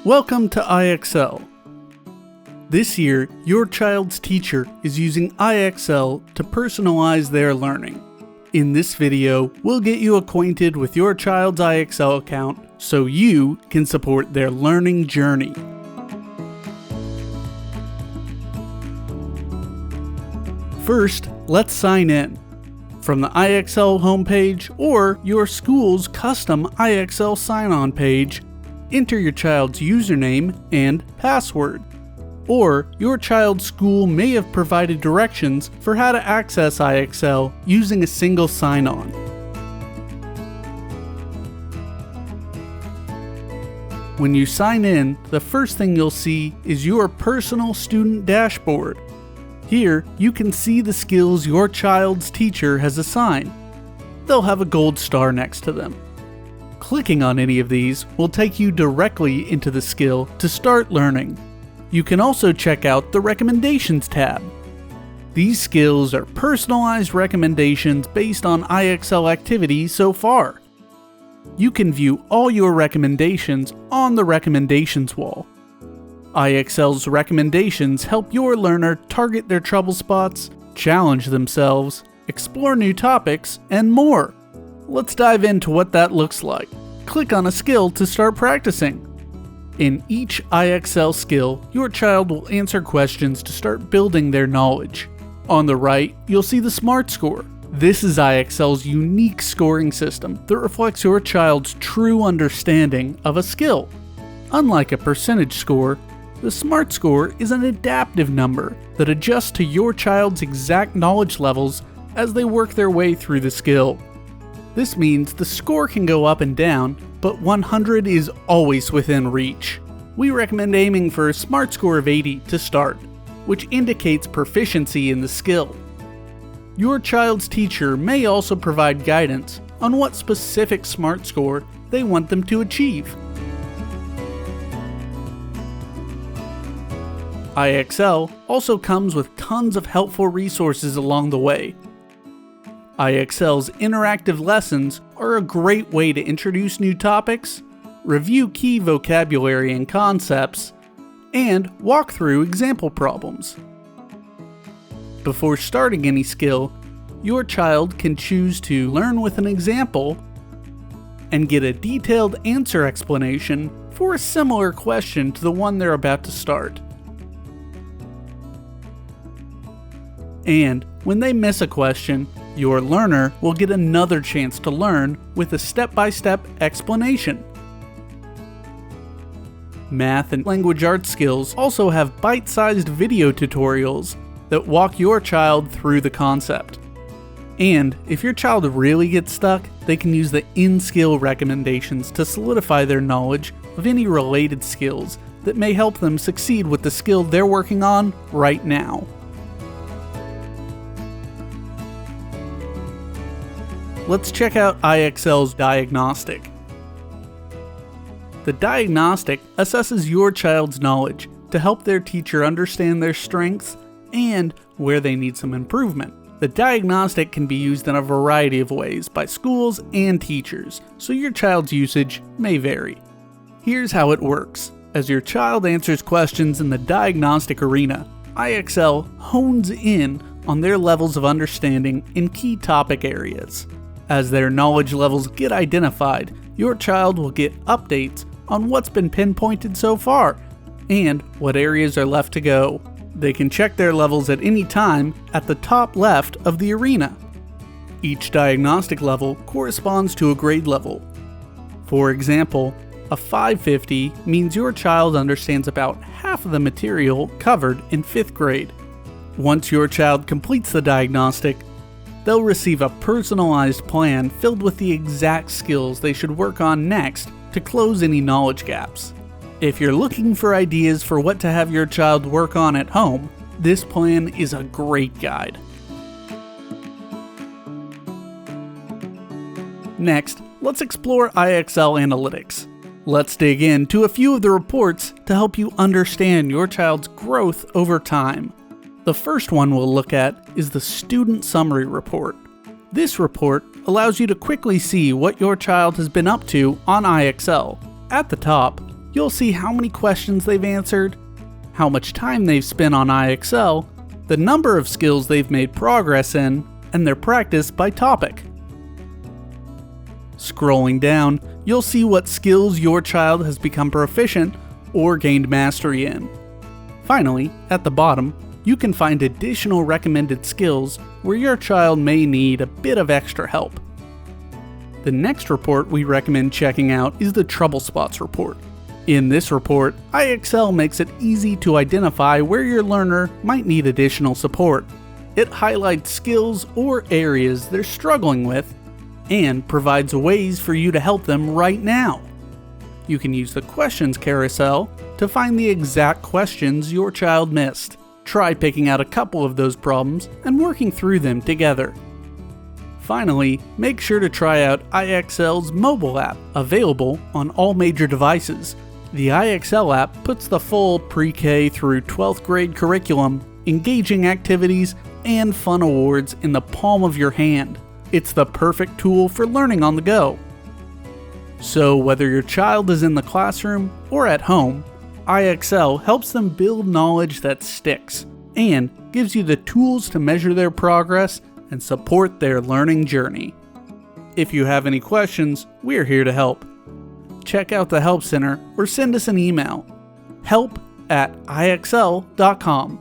Welcome to IXL. This year, your child's teacher is using IXL to personalize their learning. In this video, we'll get you acquainted with your child's IXL account so you can support their learning journey. First, let's sign in. From the IXL homepage or your school's custom IXL sign-on page, enter your child's username and password. Or your child's school may have provided directions for how to access IXL using a single sign-on. When you sign in, the first thing you'll see is your personal student dashboard. Here, you can see the skills your child's teacher has assigned. They'll have a gold star next to them. Clicking on any of these will take you directly into the skill to start learning. You can also check out the Recommendations tab. These skills are personalized recommendations based on IXL activities so far. You can view all your recommendations on the Recommendations wall. IXL's recommendations help your learner target their trouble spots, challenge themselves, explore new topics, and more. Let's dive into what that looks like. Click on a skill to start practicing. In each IXL skill, your child will answer questions to start building their knowledge. On the right, you'll see the SMART score. This is IXL's unique scoring system that reflects your child's true understanding of a skill. Unlike a percentage score, the SMART score is an adaptive number that adjusts to your child's exact knowledge levels as they work their way through the skill. This means the score can go up and down, but 100 is always within reach. We recommend aiming for a SMART score of 80 to start, which indicates proficiency in the skill. Your child's teacher may also provide guidance on what specific SMART score they want them to achieve. IXL also comes with tons of helpful resources along the way. IXL's interactive lessons are a great way to introduce new topics, review key vocabulary and concepts, and walk through example problems. Before starting any skill, your child can choose to learn with an example and get a detailed answer explanation for a similar question to the one they're about to start. And when they miss a question, your learner will get another chance to learn with a step-by-step explanation. Math and language arts skills also have bite-sized video tutorials that walk your child through the concept. And if your child really gets stuck, they can use the in-skill recommendations to solidify their knowledge of any related skills that may help them succeed with the skill they're working on right now. Let's check out IXL's Diagnostic. The Diagnostic assesses your child's knowledge to help their teacher understand their strengths and where they need some improvement. The Diagnostic can be used in a variety of ways by schools and teachers, so your child's usage may vary. Here's how it works. As your child answers questions in the Diagnostic arena, IXL hones in on their levels of understanding in key topic areas. As their knowledge levels get identified, your child will get updates on what's been pinpointed so far and what areas are left to go. They can check their levels at any time at the top left of the arena. Each diagnostic level corresponds to a grade level. For example, a 550 means your child understands about half of the material covered in 5th grade. Once your child completes the diagnostic, they'll receive a personalized plan filled with the exact skills they should work on next to close any knowledge gaps. If you're looking for ideas for what to have your child work on at home, this plan is a great guide. Next, let's explore IXL Analytics. Let's dig into a few of the reports to help you understand your child's growth over time. The first one we'll look at is the Student Summary Report. This report allows you to quickly see what your child has been up to on IXL. At the top, you'll see how many questions they've answered, how much time they've spent on IXL, the number of skills they've made progress in, and their practice by topic. Scrolling down, you'll see what skills your child has become proficient or gained mastery in. Finally, at the bottom, you can find additional recommended skills where your child may need a bit of extra help. The next report we recommend checking out is the Trouble Spots report. In this report, IXL makes it easy to identify where your learner might need additional support. It highlights skills or areas they're struggling with and provides ways for you to help them right now. You can use the questions carousel to find the exact questions your child missed. Try picking out a couple of those problems and working through them together. Finally, make sure to try out IXL's mobile app, available on all major devices. The IXL app puts the full pre-K through 12th grade curriculum, engaging activities, and fun awards in the palm of your hand. It's the perfect tool for learning on the go. So whether your child is in the classroom or at home, IXL helps them build knowledge that sticks and gives you the tools to measure their progress and support their learning journey. If you have any questions, we're here to help. Check out the Help Center or send us an email, help@ixl.com.